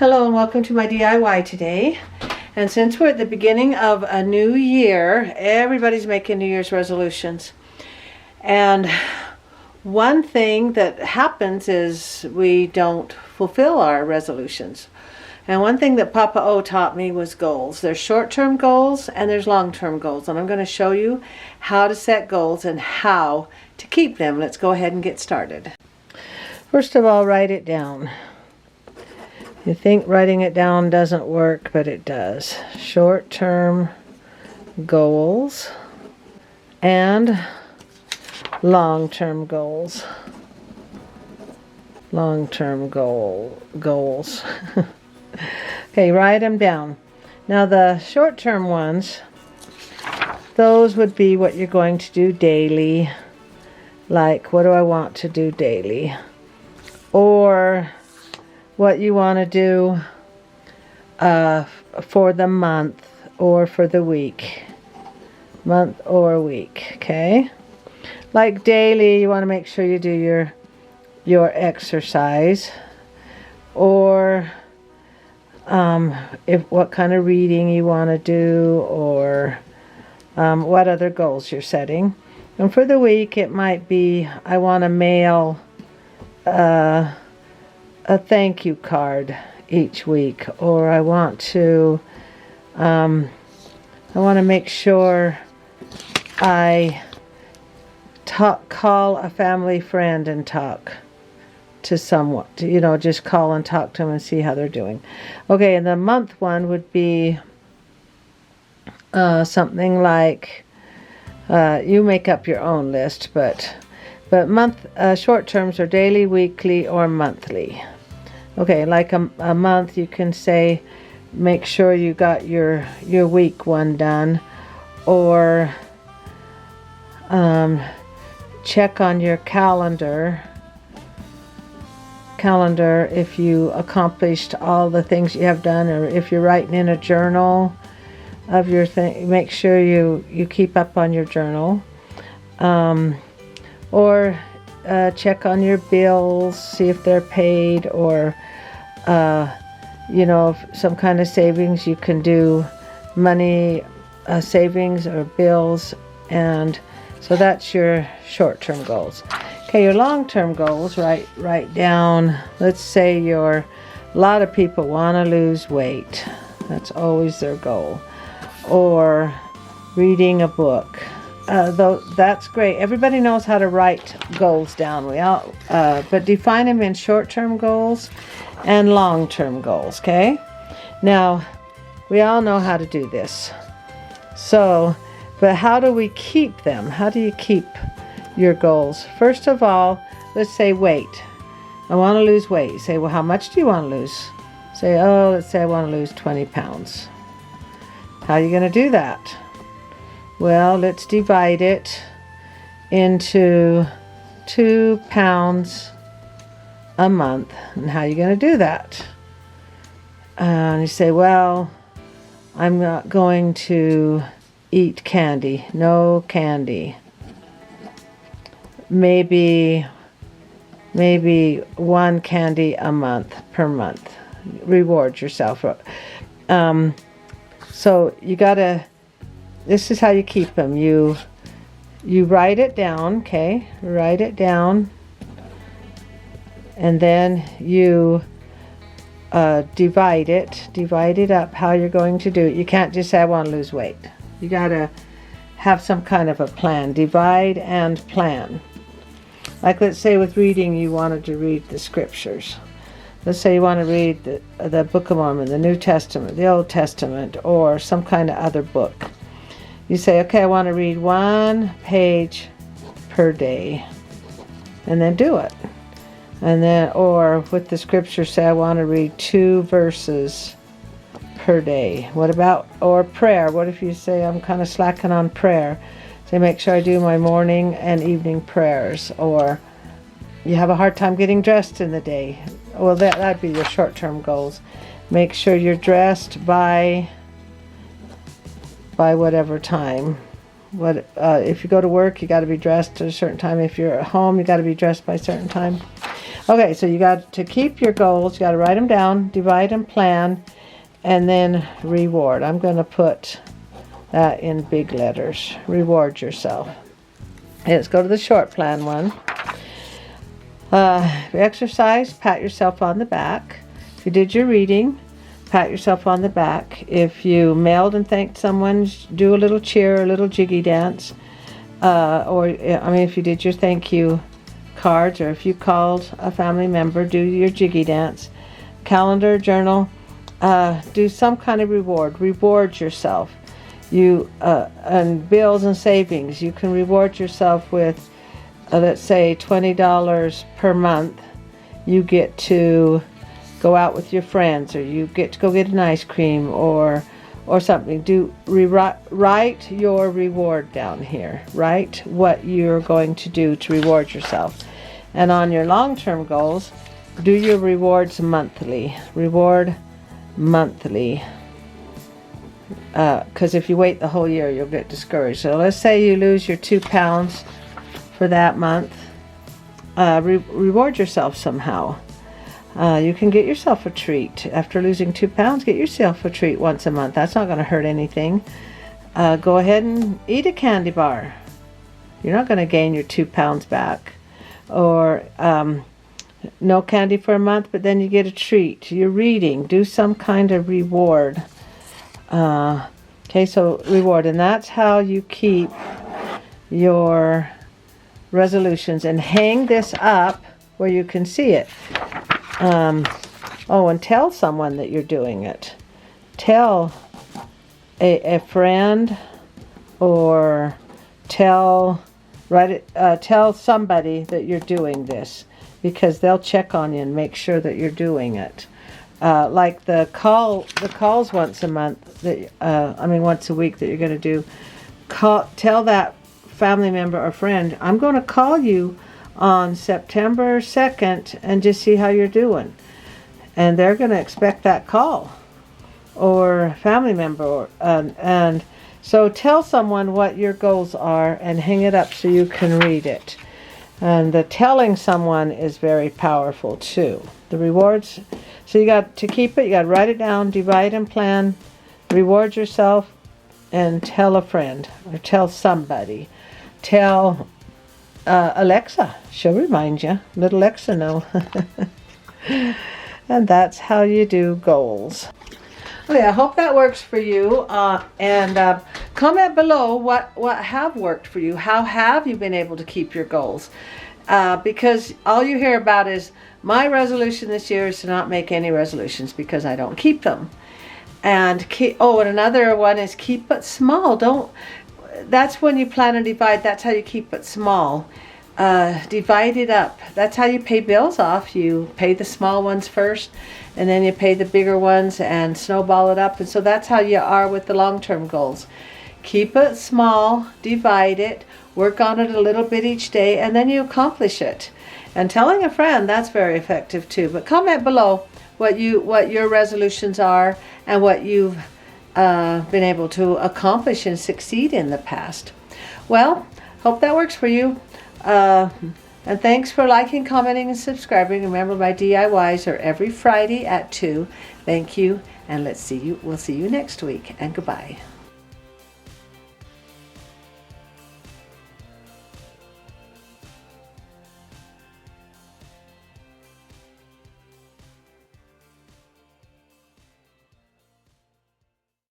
Hello and welcome to my DIY today. And since we're at the beginning of a new year, everybody's making New Year's resolutions. And one thing that happens is we don't fulfill our resolutions. And one thing that Papa O taught me was goals. There's short-term goals and there's long-term goals. And I'm going to show you how to set goals and how to keep them. Let's go ahead and get started. First of all, write it down. You think writing it down doesn't work, but it does. Short-term goals and long-term goals. Long-term goals. Okay, write them down. Now the short-term ones, those would be what you're going to do daily. Like, what do I want to do daily? Or what you want to do for the month or for the week. Month or week, okay? Like daily, you want to make sure you do your exercise. Or what kind of reading you want to do, or what other goals you're setting. And for the week, it might be, I want to mail a thank you card each week, or I want to make sure I call a family friend and talk to someone, just call and talk to them and see how they're doing. Okay, and the month one would be something like, you make up your own list, but month short terms are daily, weekly, or monthly. Okay, like a month, you can say, make sure you got your week one done, or check on your calendar if you accomplished all the things you have done, or if you're writing in a journal of your thing, make sure you keep up on your journal. Or check on your bills, see if they're paid, or some kind of savings. You can do money savings or bills, and so that's your short-term goals. Okay, your long-term goals, write down, let's say a lot of people want to lose weight. That's always their goal. Or reading a book. Though that's great. Everybody knows how to write goals down. But define them in short-term goals and long-term goals, okay? Now, we all know how to do this. So, but how do we keep them? How do you keep your goals? First of all, let's say weight. I want to lose weight. You say, well, how much do you want to lose? Say, let's say I want to lose 20 pounds. How are you going to do that? Well, let's divide it into 2 pounds a month. And how are you going to do that? And you say, well, I'm not going to eat candy. No candy. Maybe 1 candy a month per month. Reward yourself. So you gotta, this is how you keep them. You write it down, okay? Write it down. And then you divide it up how you're going to do it. You can't just say, I want to lose weight. You gotta have some kind of a plan. Divide and plan. Like, let's say with reading, you wanted to read the scriptures. Let's say you want to read the Book of Mormon, the New Testament, the Old Testament, or some kind of other book. You say, okay, I want to read 1 page per day, and then do it. And then, or with the scripture, say, I want to read 2 verses per day. What about, or prayer? What if you say, I'm kind of slacking on prayer? Say, make sure I do my morning and evening prayers. Or you have a hard time getting dressed in the day. Well, that'd be your short-term goals. Make sure you're dressed by whatever time. If you go to work, you got to be dressed at a certain time. If you're at home, you got to be dressed by a certain time. Okay, so you got to keep your goals. You got to write them down, divide and plan, and then reward. I'm going to put that in big letters. Reward yourself. Okay, let's go to the short plan one. Exercise, pat yourself on the back. If you did your reading, pat yourself on the back. If you mailed and thanked someone, do a little cheer, a little jiggy dance. If you did your thank you cards, or if you called a family member, do your jiggy dance. Calendar, journal, do some kind of reward. Reward yourself. And bills and savings, you can reward yourself with, let's say, $20 per month. You get to go out with your friends, or you get to go get an ice cream, or something. Write your reward down here. Write what you're going to do to reward yourself. And on your long-term goals, do your rewards monthly. Reward monthly. Because if you wait the whole year, you'll get discouraged. So let's say you lose your 2 pounds for that month. Reward yourself somehow. You can get yourself a treat. After losing 2 pounds, get yourself a treat once a month. That's not going to hurt anything. Go ahead and eat a candy bar. You're not going to gain your 2 pounds back. Or no candy for a month, but then you get a treat. You're reading. Do some kind of reward. Okay, so reward. And that's how you keep your resolutions. And hang this up where you can see it. And tell someone that you're doing it. Tell a friend, or tell somebody that you're doing this, because they'll check on you and make sure that you're doing it. Like the calls once a month, once a week that you're going to do. Tell that family member or friend, I'm going to call you on September 2nd and just see how you're doing. And they're going to expect that call, or family member. And so tell someone what your goals are and hang it up so you can read it. And the telling someone is very powerful too. The rewards, so you got to keep it, you got to write it down, divide and plan, reward yourself, and tell a friend or tell somebody. Tell Alexa, she'll remind you. Let Alexa know. And that's how you do goals. Okay, I hope that works for you. And comment below what have worked for you. How have you been able to keep your goals? Because all you hear about is, my resolution this year is to not make any resolutions because I don't keep them. And another one is keep it small. That's when you plan and divide. That's how you keep it small. Divide it up. That's how you pay bills off. You pay the small ones first, and then you pay the bigger ones and snowball it up. And so that's how you are with the long-term goals. Keep it small, divide it, work on it a little bit each day, and then you accomplish it. And telling a friend, that's very effective too. But comment below what your resolutions are and what you've been able to accomplish and succeed in the past. Well, hope that works for you. And thanks for liking, commenting, and subscribing. Remember, my DIYs are every Friday at 2. Thank you, and we'll see you next week, and goodbye.